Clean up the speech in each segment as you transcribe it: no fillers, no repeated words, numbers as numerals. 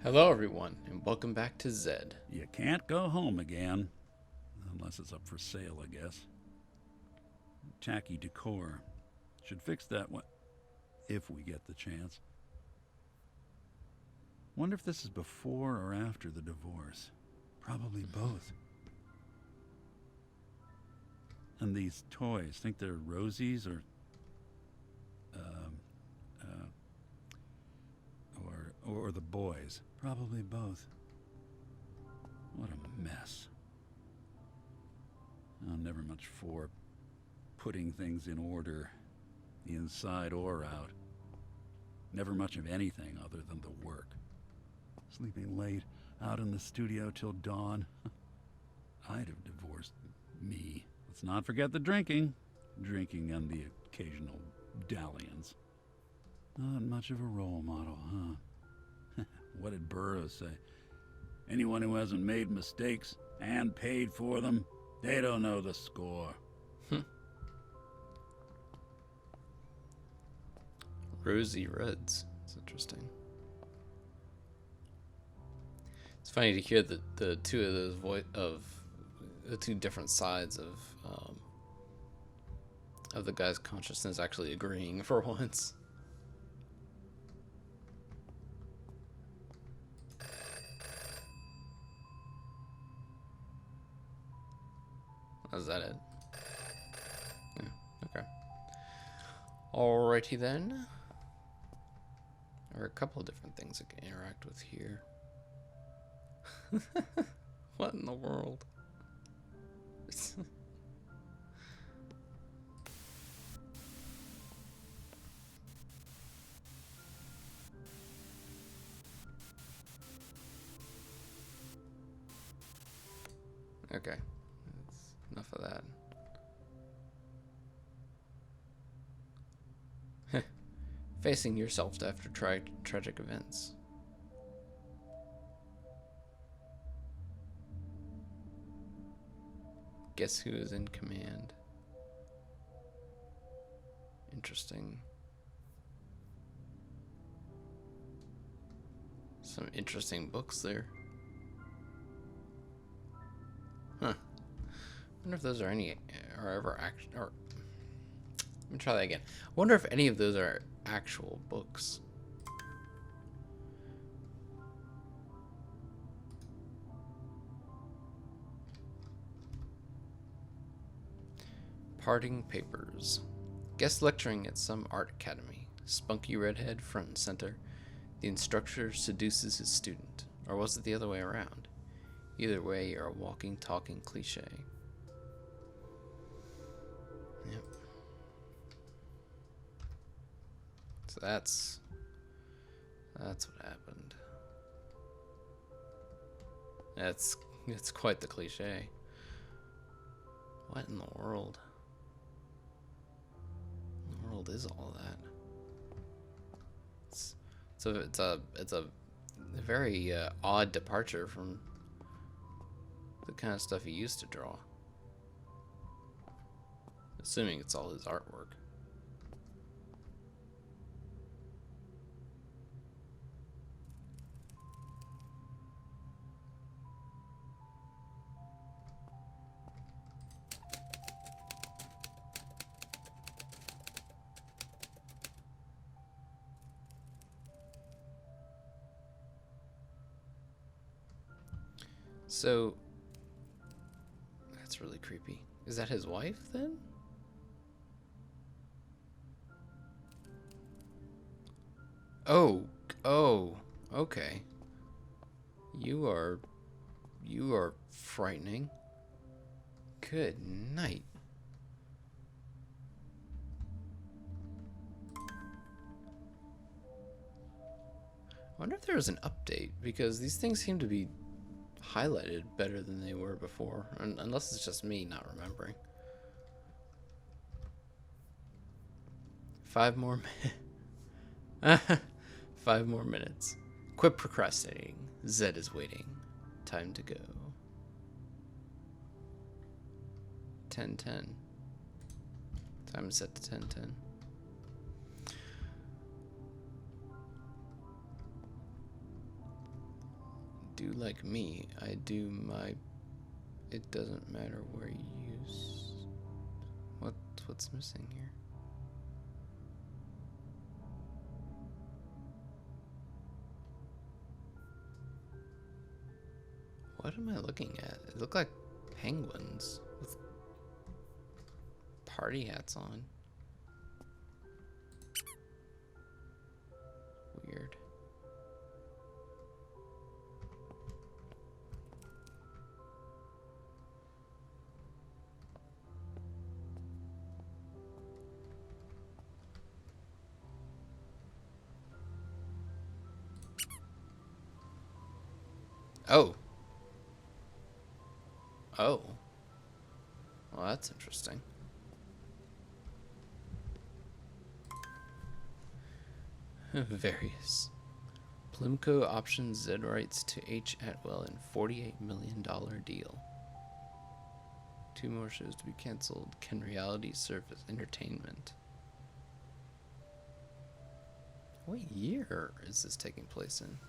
Hello, everyone, and welcome back to ZED. You can't go home again. Unless it's up for sale, I guess. Tacky decor. Should fix that one if we get the chance. Wonder if this is before or after the divorce. Probably both. And these toys, think they're Rosie's or the boys. Probably both. What a mess. I'm never much for putting things in order, inside or out. Never much of anything other than the work. Sleeping late, out in the studio till dawn. I'd have divorced me. Let's not forget the drinking. Drinking and the occasional dalliance. Not much of a role model, huh? What did Burroughs say? Anyone who hasn't made mistakes and paid for them, they don't know the score. Rosie Reds. It's interesting. It's funny to hear the two of those the two different sides of the guy's consciousness actually agreeing for once. Is that it? Yeah, okay. Alrighty then. There are a couple of different things I can interact with here. What in the world? Okay. That's enough of that. Facing yourself after tragic events. Guess who is in command? Interesting. Some interesting books there. Huh. I wonder if those are ever or let me try that again. I wonder if any of those are actual books. Parting papers. Guest lecturing at some art academy. Spunky redhead front and center. The instructor seduces his student. Or was it the other way around? Either way, you're a walking, talking cliche. Yep. So that's what happened. It's quite the cliche. What in the world? What in the world is all that? It's a very odd departure from the kind of stuff he used to draw. Assuming it's all his artwork. So, that's really creepy. Is that his wife then? Oh, okay. You are frightening. Good night. I wonder if there was an update, because these things seem to be highlighted better than they were before, unless it's just me not remembering. 5 more minutes. 5 more minutes. Quit procrastinating. Zed is waiting. Time to go. 10:10. Time is set to 10:10. do like me. I do my... It doesn't matter where you use... What's missing here? What am I looking at? It look like penguins with party hats on. Weird. Oh. Oh. Well, that's interesting. Various. Plimco options ZED rights to H. Atwell in $48 million deal. 2 more shows to be canceled. Can reality serve as entertainment? What year is this taking place in?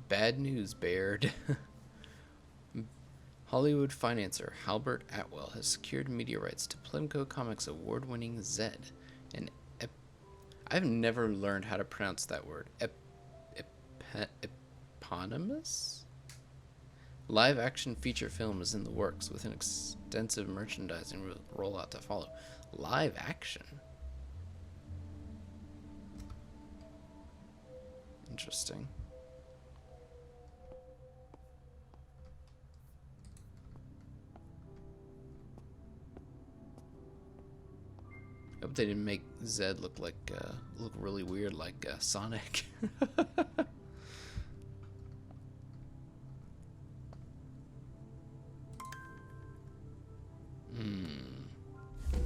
Bad news, Baird. Hollywood financier Halbert Atwell has secured media rights to Plimco Comics award-winning ZED, an I've never learned how to pronounce that word. Eponymous? Live-action feature film is in the works, with an extensive merchandising rollout to follow. Live action? Interesting. I hope they didn't make Zed look like look really weird like Sonic.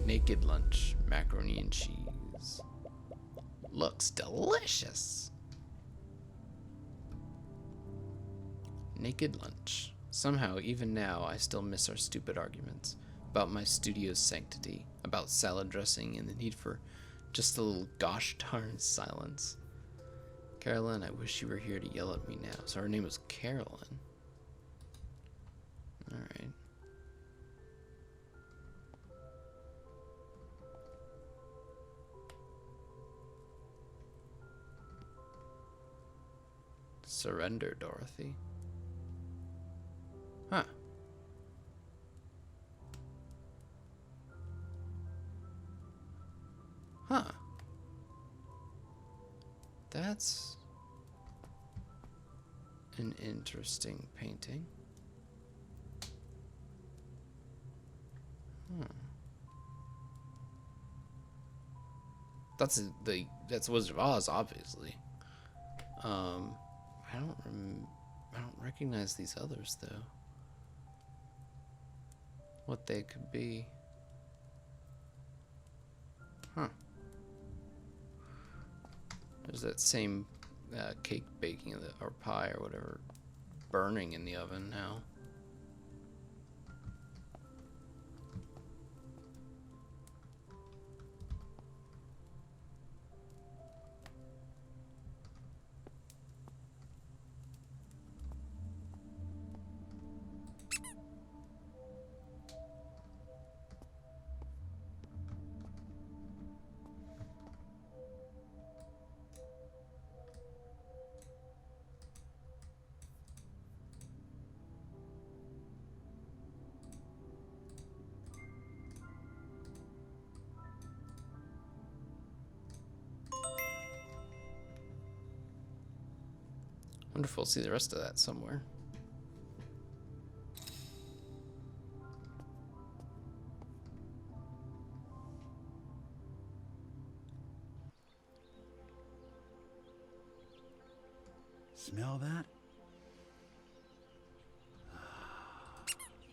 Naked lunch, macaroni and cheese. Looks delicious. Naked lunch. Somehow, even now, I still miss our stupid arguments about my studio's sanctity, about salad dressing, and the need for just a little gosh darn silence. Carolyn, I wish you were here to yell at me now. So her name was Carolyn. Alright. Surrender, Dorothy. Huh. Huh. That's an interesting painting. That's Wizard of Oz, obviously. I don't recognize these others though. What they could be. Huh. There's that same cake baking or pie or whatever burning in the oven now. Wonder if we'll see the rest of that somewhere. Smell that?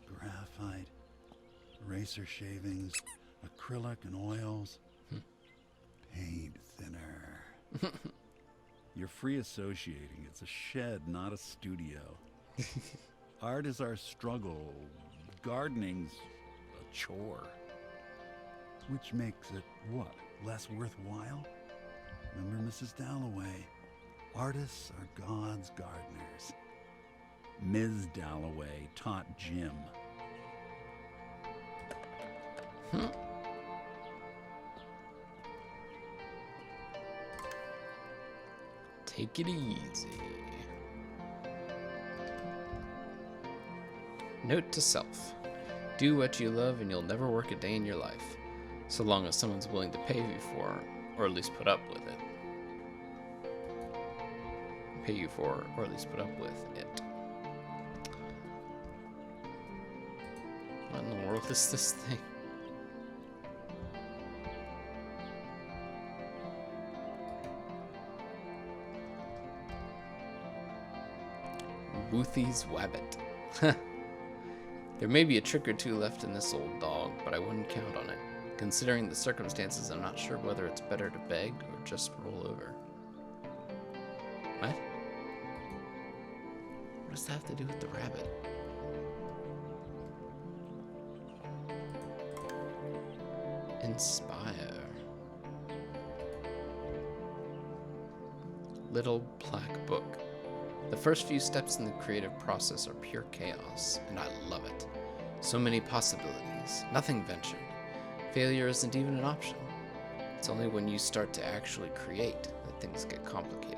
Graphite, eraser shavings, acrylic and oils, paint thinner. You're free associating. It's a shed, not a studio. Art is our struggle. Gardening's a chore. Which makes it, what, less worthwhile? Remember Mrs. Dalloway? Artists are God's gardeners. Ms. Dalloway taught Jim. Take it easy. Note to self. Do what you love and you'll never work a day in your life, so long as someone's willing to pay you for it, or at least put up with it. Pay you for, or at least put up with it. What in the world is this thing? Woothie's Wabbit. There may be a trick or two left in this old dog, but I wouldn't count on it. Considering the circumstances, I'm not sure whether it's better to beg or just roll over. What? What does that have to do with the rabbit? Inspire. Little Black Book. The first few steps in the creative process are pure chaos, and I love it. So many possibilities, nothing ventured. Failure isn't even an option. It's only when you start to actually create that things get complicated.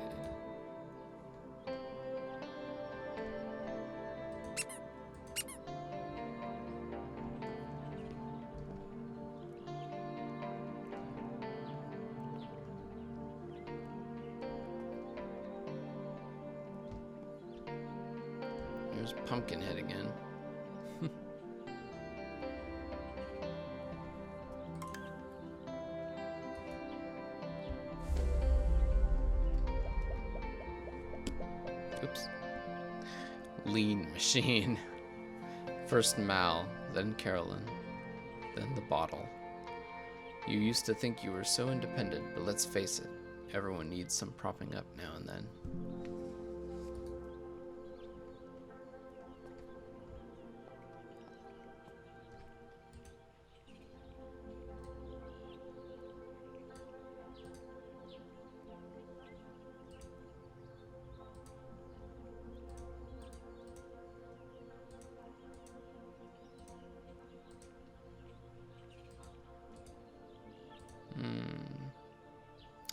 There's Pumpkinhead again. Oops. Lean Machine. First Mal, then Carolyn, then the bottle. You used to think you were so independent, but let's face it, everyone needs some propping up now and then.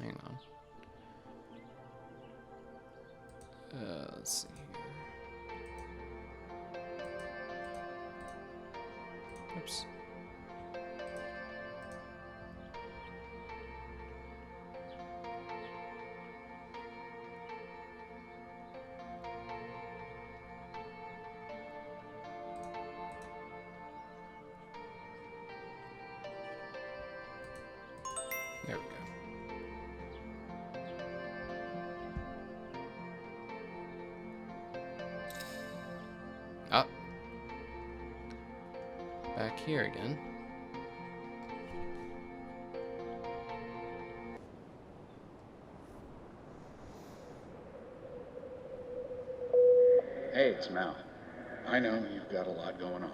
Hang on. Let's see here. Oops. There we go. Up. Back here again. Hey, it's Mal. I know you've got a lot going on.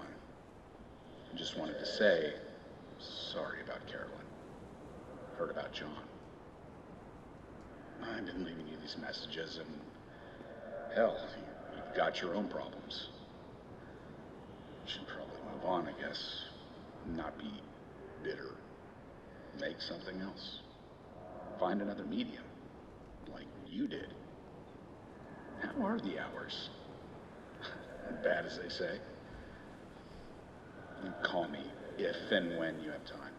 I just wanted to say, sorry about Carolyn. Heard about John. I've been leaving you these messages and, hell, you've got your own problems. You should probably move on, I guess. Not be bitter. Make something else. Find another medium, like you did. How are the hours? Bad as they say. You call me if and when you have time.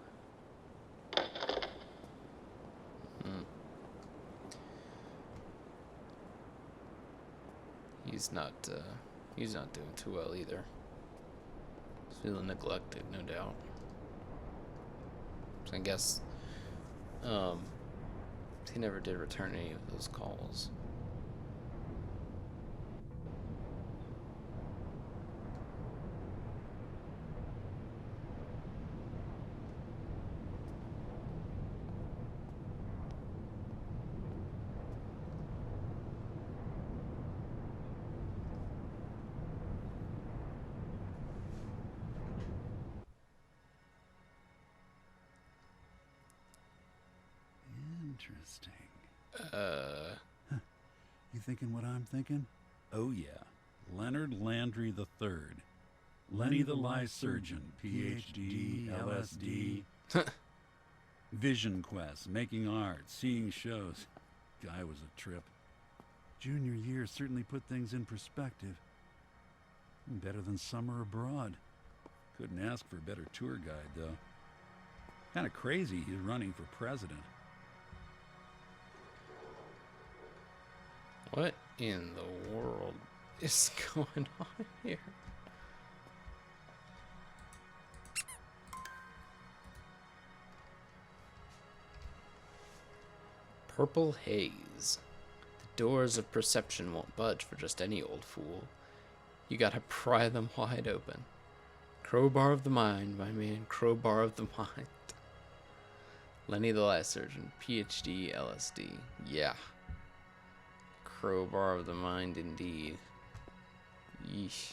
He's not doing too well either. He's feeling neglected, no doubt. So I guess he never did return any of those calls. Interesting. thinking what I'm thinking? Oh, yeah. Leonard Landry III. Lenny the Lysurgeon, Ph.D., LSD. Vision Quest, making art, seeing shows. Guy was a trip. Junior year certainly put things in perspective. Better than summer abroad. Couldn't ask for a better tour guide, though. Kind of crazy he's running for president. What in the world is going on here? Purple haze. The doors of perception won't budge for just any old fool. You gotta pry them wide open. Crowbar of the mind, my man, crowbar of the mind. Lenny the Lysurgeon, PhD, LSD. Yeah. Crowbar of the mind, indeed. Yeesh.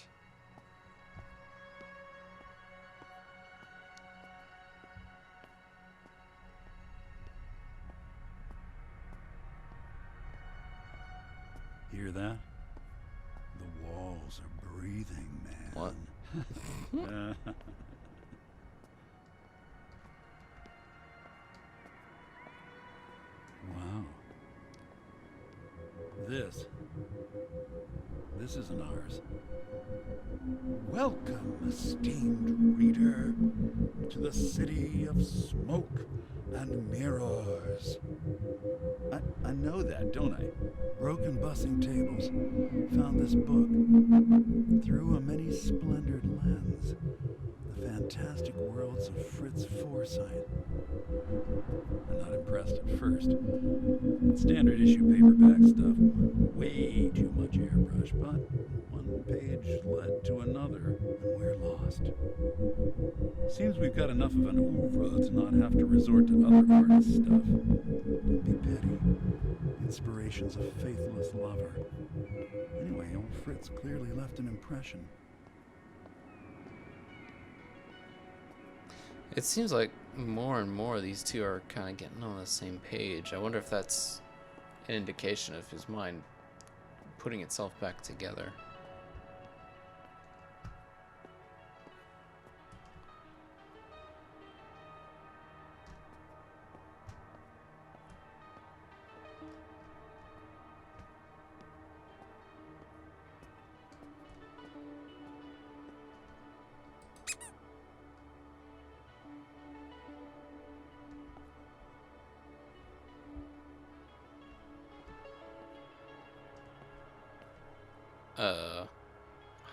Hear that? The walls are breathing, man. What? Wow. This isn't ours. Welcome, esteemed reader, to the city of smoke and mirrors. I know that, don't I? Broken bussing tables. Found this book. Through a many-splendored lens. The fantastic worlds of Fritz Forsyth. I'm not impressed at first. Standard issue paperback stuff. Way too much airbrush, but one page led to another, and we're lost. Seems we've got enough of an oeuvre to not have to resort to other artists' stuff. Don't be petty. Inspiration's a faithless lover. Anyway, old Fritz clearly left an impression. It seems like more and more these two are kind of getting on the same page. I wonder if that's an indication of his mind putting itself back together.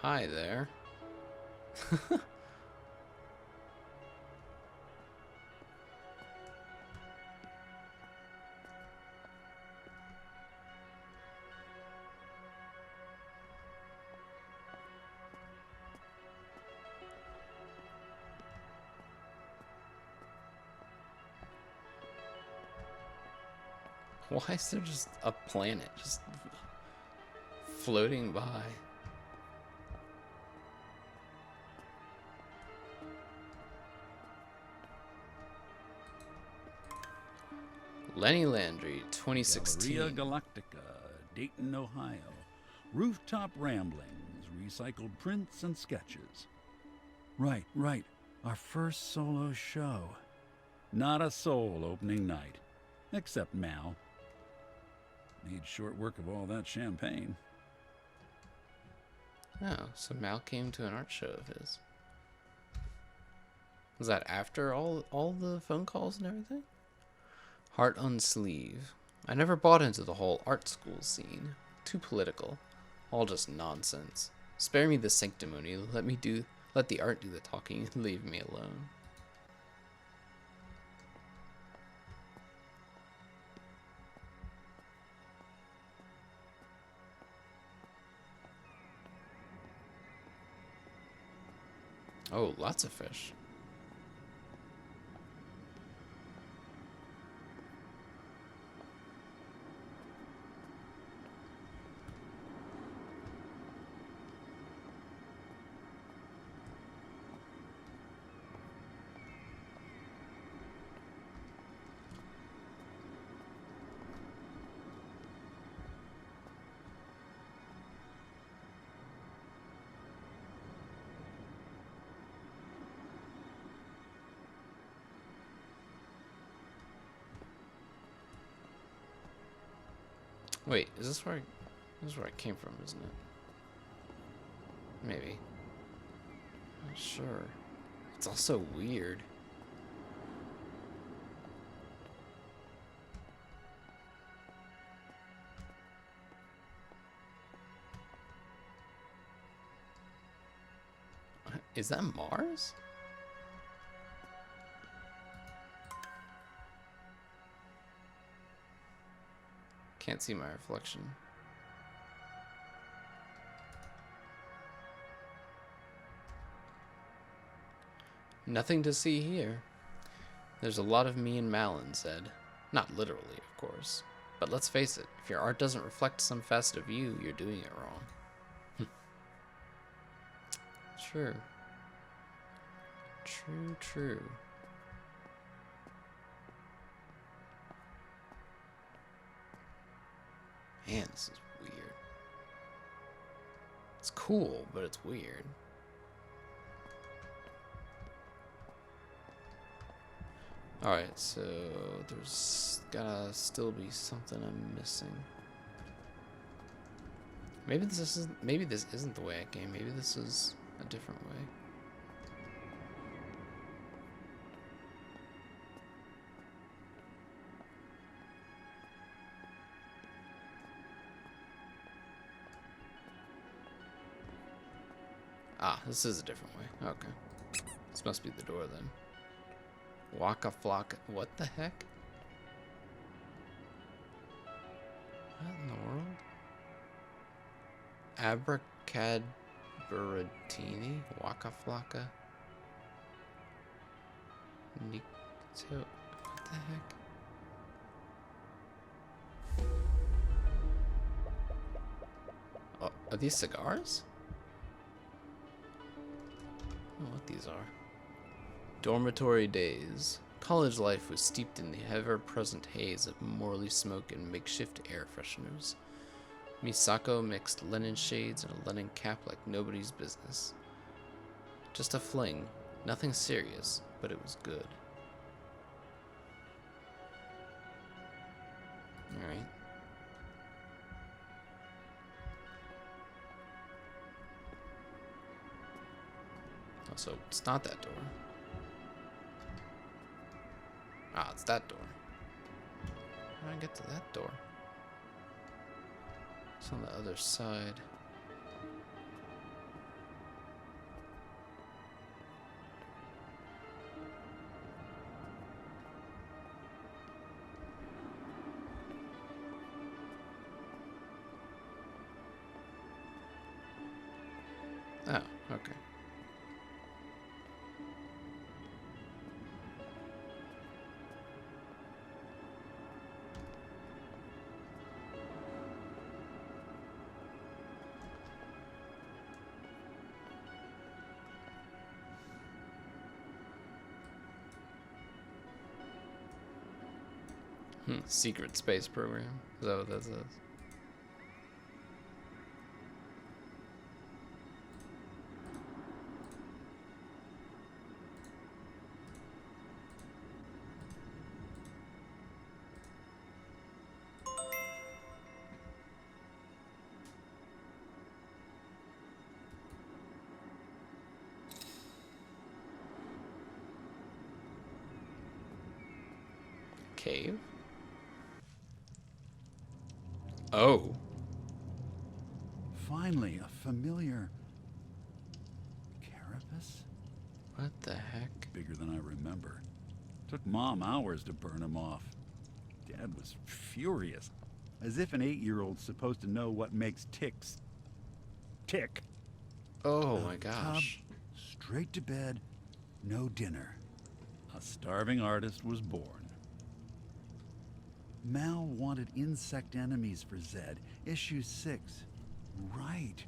Hi there. Why is there just a planet just floating by? Lenny Landry, 2016. Galleria Galactica, Dayton, Ohio. Rooftop ramblings, recycled prints and sketches. Right. Our first solo show. Not a soul opening night. Except Mal. Made short work of all that champagne. Oh, so Mal came to an art show of his. Was that after all the phone calls and everything? Heart on sleeve. I never bought into the whole art school scene. Too political. All just nonsense. Spare me the sanctimony. Let the art do the talking and leave me alone. Oh, lots of fish. Wait, is this where this is where I came from, isn't it? Maybe. Not sure. It's also weird. Is that Mars? Can't see my reflection. Nothing to see here. There's a lot of me in Malin, Zed. Not literally, of course. But let's face it, if your art doesn't reflect some facet of you, you're doing it wrong. True. True, true. Man, this is weird. It's cool, but it's weird. Alright, so there's gotta still be something I'm missing. Maybe this isn't the way I came. Maybe this is a different way. Ah, this is a different way. Okay. This must be the door then. Waka Flocka. What the heck? What in the world? Abracadabratini? Waka Flocka? Nikto. What the heck? Oh, are these cigars? I don't know what these are. Dormitory days. College life was steeped in the ever-present haze of morally smoke and makeshift air fresheners. Misako mixed linen shades and a linen cap like nobody's business. Just a fling. Nothing serious, but it was good. Alright. Oh, so it's not that door. Ah, it's that door. How do I get to that door? It's on the other side. Oh, okay. Secret space program. Is that what that says? Cave? Oh. Finally, a familiar carapace? What the heck? Bigger than I remember. Took Mom hours to burn him off. Dad was furious. As if an 8-year-old's supposed to know what makes ticks tick. Oh Out my of the gosh. tub, straight to bed, no dinner. A starving artist was born. Mal wanted insect enemies for Zed. Issue 6. Right.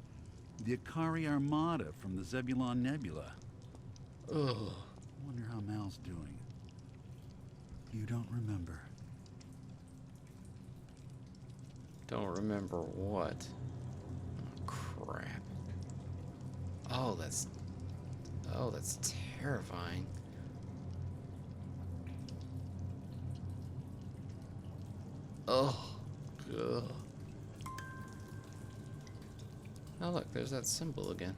The Akari Armada from the Zebulon Nebula. Ugh. Wonder how Mal's doing. You don't remember. Don't remember what. Oh, crap. Oh, that's terrifying. Oh, ugh. Oh look, there's that symbol again.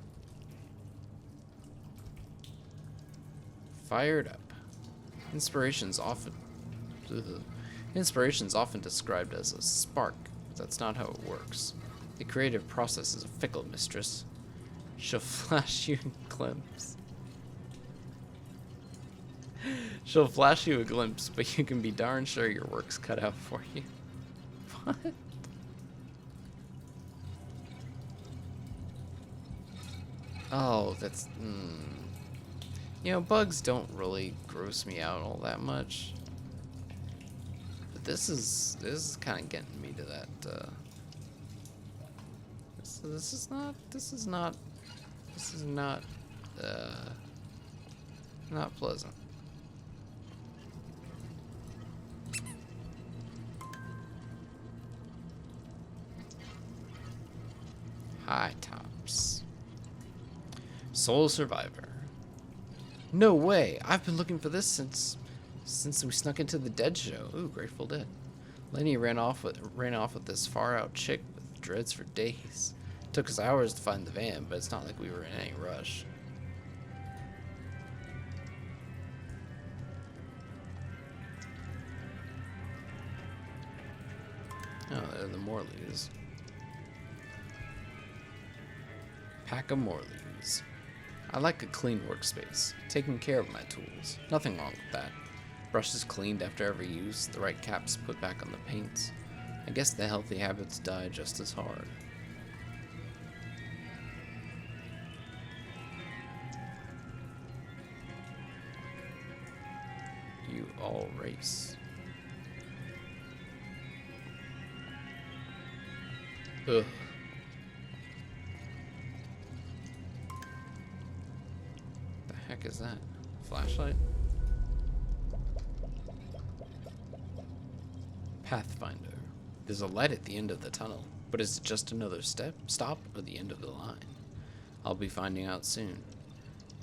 Fired up. Inspiration's often ugh. Inspiration's often described as a spark, but that's not how it works. The creative process is a fickle mistress. She'll flash you a glimpse. She'll flash you a glimpse, but you can be darn sure your work's cut out for you. What? Oh, that's... You know, bugs don't really gross me out all that much. But this is kind of getting me to that, this is not, not pleasant. High tops. Soul Survivor. No way! I've been looking for this since we snuck into the Dead show. Ooh, Grateful Dead. Lenny ran off with this far out chick with dreads for days. Took us hours to find the van, but it's not like we were in any rush. Oh, they're the Morleys. Pack of Morleys. I like a clean workspace, taking care of my tools. Nothing wrong with that. Brushes cleaned after every use, the right caps put back on the paints. I guess the healthy habits die just as hard. You all race. Ugh. The heck is that? Flashlight? Pathfinder. There's a light at the end of the tunnel, but is it just another stop, or the end of the line? I'll be finding out soon.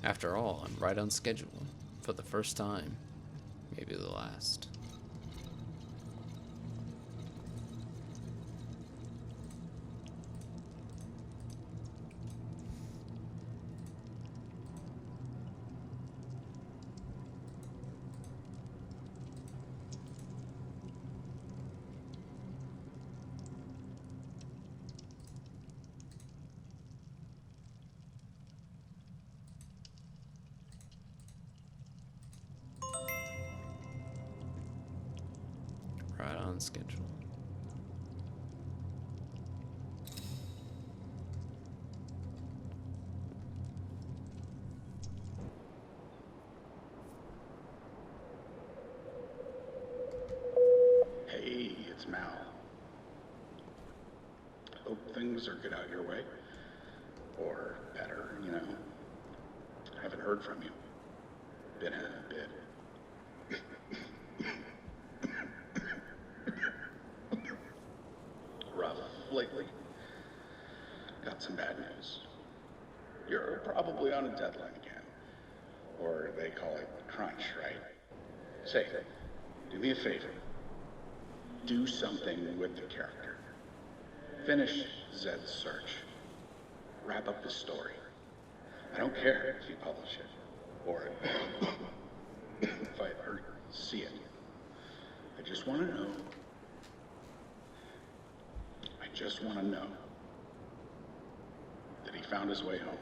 After all, I'm right on schedule. For the first time. Maybe the last. Right on schedule. Hey, it's Mal. Hope things are good out your way. Or better, you know. I haven't heard from you. Been a bit. Rough lately. Got some bad news. You're probably on a deadline again. Or they call it crunch, right? Say, do me a favor. Do something with the character. Finish Zed's search. Wrap up the story. I don't care if you publish it. Or if I ever see it. I just want to know. I just want to know that he found his way home.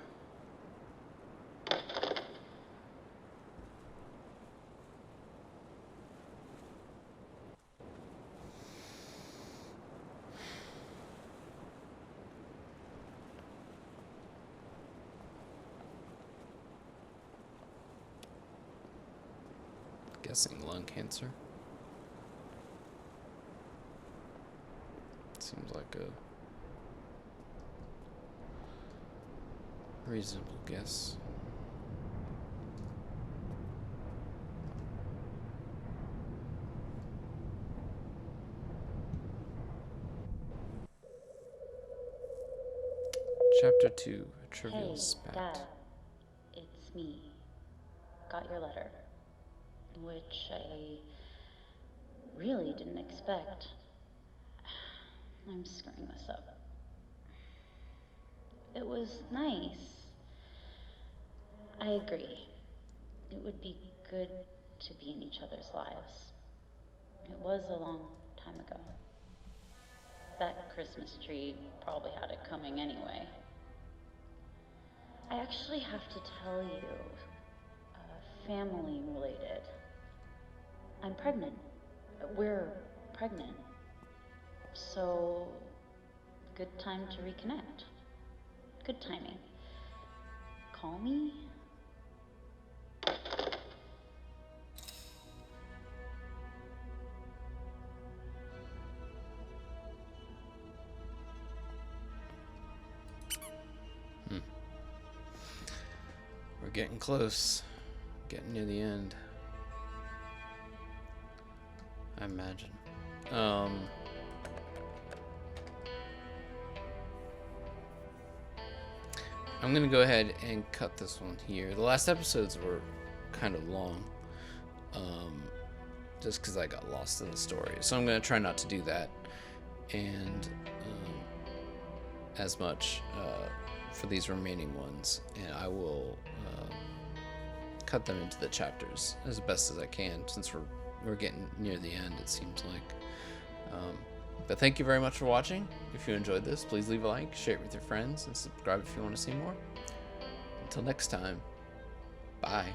Guessing lung cancer. Seems like a reasonable guess. Chapter 2, a trivial Hey, spat. Dad. It's me. Got your letter. Which I really didn't expect. I'm screwing this up. It was nice. I agree. It would be good to be in each other's lives. It was a long time ago. That Christmas tree probably had it coming anyway. I actually have to tell you, family related. I'm pregnant. We're pregnant. So, good time to reconnect. Good timing. Call me? We're getting close. Getting near the end. I imagine. I'm gonna go ahead and cut this one here. The last episodes were kind of long, just because I got lost in the story. So I'm gonna try not to do that, and as much for these remaining ones, and I will cut them into the chapters as best as I can, since we're getting near the end, it seems like. But thank you very much for watching. If you enjoyed this, please leave a like, share it with your friends, and subscribe if you want to see more. Until next time, bye.